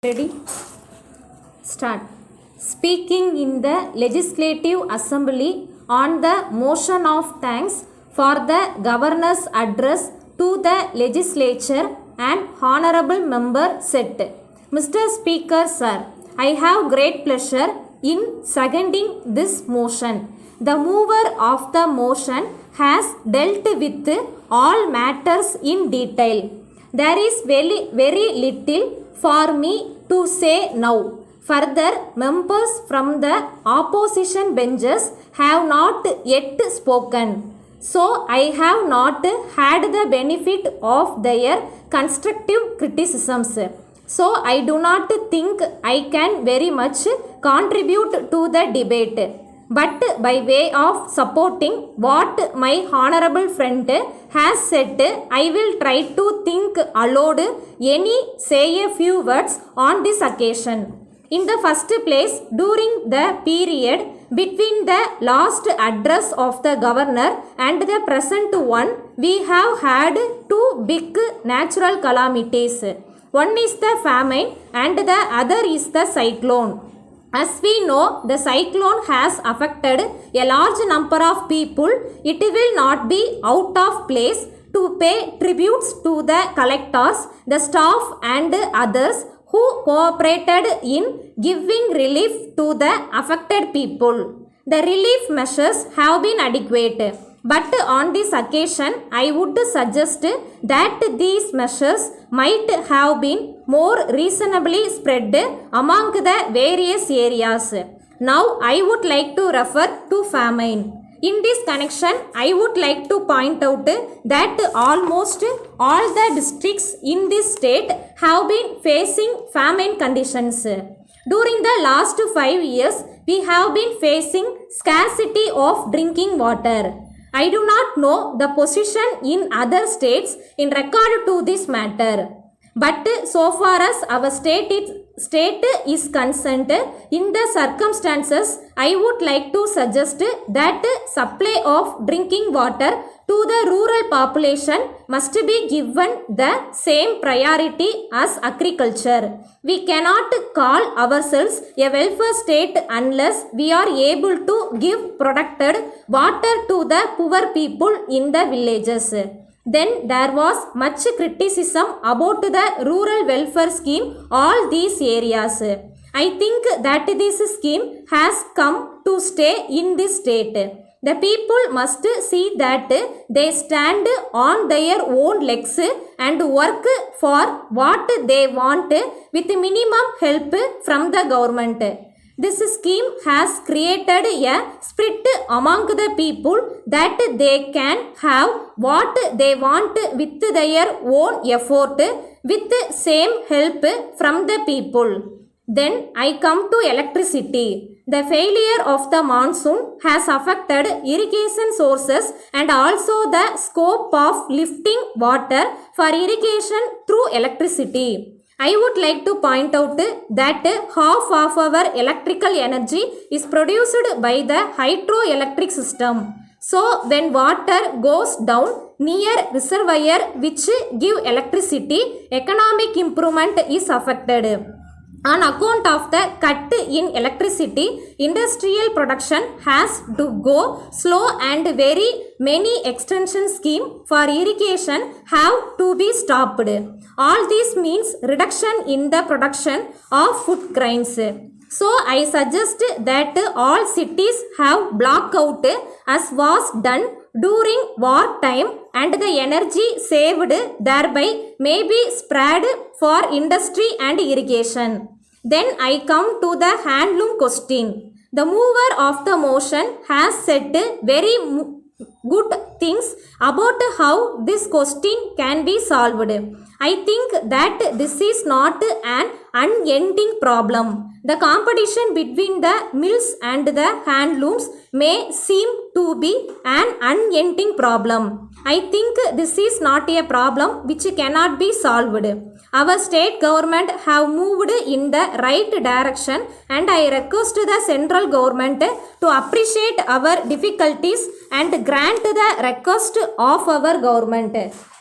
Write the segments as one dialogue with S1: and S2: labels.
S1: Ready? Start. Speaking in the Legislative Assembly on the motion of thanks for the Governor's address to the Legislature, an honorable member said, Mr. Speaker, sir, I have great pleasure in seconding this motion. The mover of the motion has dealt with all matters in detail. There is very little for me to say now. Further, members from the opposition benches have not yet spoken, so I have not had the benefit of their constructive criticisms. So I do not think I can very much contribute to the debate. But by way of supporting what my honorable friend has said, I will try to think aloud say a few words on this occasion. In the first place, during the period between the last address of the governor and the present one, we have had two big natural calamities. One is the famine and the other is the cyclone. As we know, the cyclone has affected a large number of people. It will not be out of place to pay tributes to the collectors, the staff and others who cooperated in giving relief to the affected people. The relief measures have been adequate, but on this occasion, I would suggest that these measures might have been more reasonably spread among the various areas. Now, I would like to refer to famine. In this connection, I would like to point out that almost all the districts in this state have been facing famine conditions. During the last 5 years, we have been facing scarcity of drinking water. I do not know the position in other states in regard to this matter. But so far as our state is concerned, in the circumstances, I would like to suggest that supply of drinking water to the rural population must be given the same priority as agriculture. We cannot call ourselves a welfare state unless we are able to give protected water to the poor people in the villages. Then there was much criticism about the rural welfare scheme all these areas. I think that this scheme has come to stay in this state. The people must see that they stand on their own legs and work for what they want with minimum help from the government. This scheme has created a spirit among the people that they can have what they want with their own effort with same help from the people. Then I come to electricity. The failure of the monsoon has affected irrigation sources and also the scope of lifting water for irrigation through electricity. I would like to point out that half of our electrical energy is produced by the hydroelectric system. So when water goes down near reservoir which give electricity, economic improvement is affected. On account of the cut in electricity, industrial production has to go slow and very many extension schemes for irrigation have to be stopped. All this means reduction in the production of food grains. So I suggest that all cities have blackout as was done during war time and the energy saved thereby may be spread for industry and irrigation. Then I come to the handloom question. The mover of the motion has said very good things about how this question can be solved. I think that this is not an unending problem. The competition between the mills and the handlooms may seem to be an unending problem. I think this is not a problem which cannot be solved. Our state government have moved in the right direction and I request the central government to appreciate our difficulties and grant the request of our government.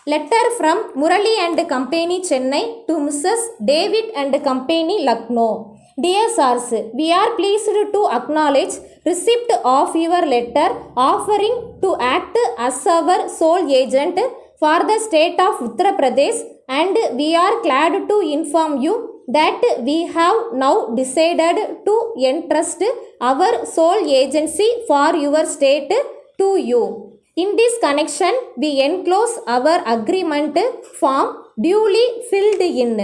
S1: Letter from Murali and Company, Chennai to Mrs. David and Company, Lucknow. Dear Sirs, we are pleased to acknowledge receipt of your letter offering to act as our sole agent for the state of Uttar Pradesh, and we are glad to inform you that we have now decided to entrust our sole agency for your state to you. In this connection, we enclose our agreement form duly filled in.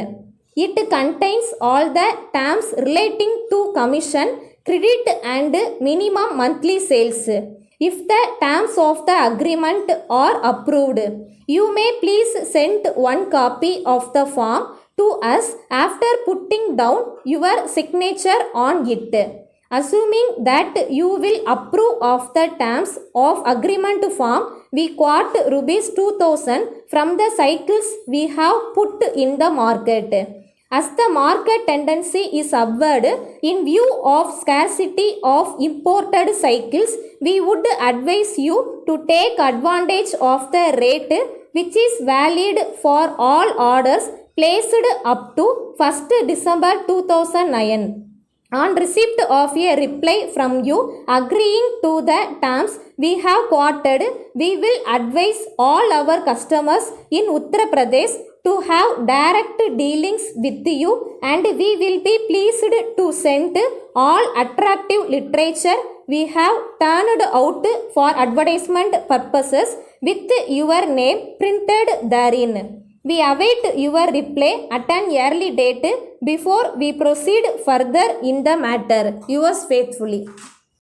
S1: It contains all the terms relating to commission, credit and minimum monthly sales. If the terms of the agreement are approved, you may please send one copy of the form to us after putting down your signature on it. Assuming that you will approve of the terms of agreement form, we quote rupees 2000 from the cycles we have put in the market. As the market tendency is upward, in view of scarcity of imported cycles, we would advise you to take advantage of the rate which is valid for all orders placed up to 1st December 2009. On receipt of a reply from you agreeing to the terms we have quoted, we will advise all our customers in Uttar Pradesh to have direct dealings with you, and we will be pleased to send all attractive literature we have turned out for advertisement purposes with your name printed therein. We await your reply at an early date before we proceed further in the matter. Yours faithfully.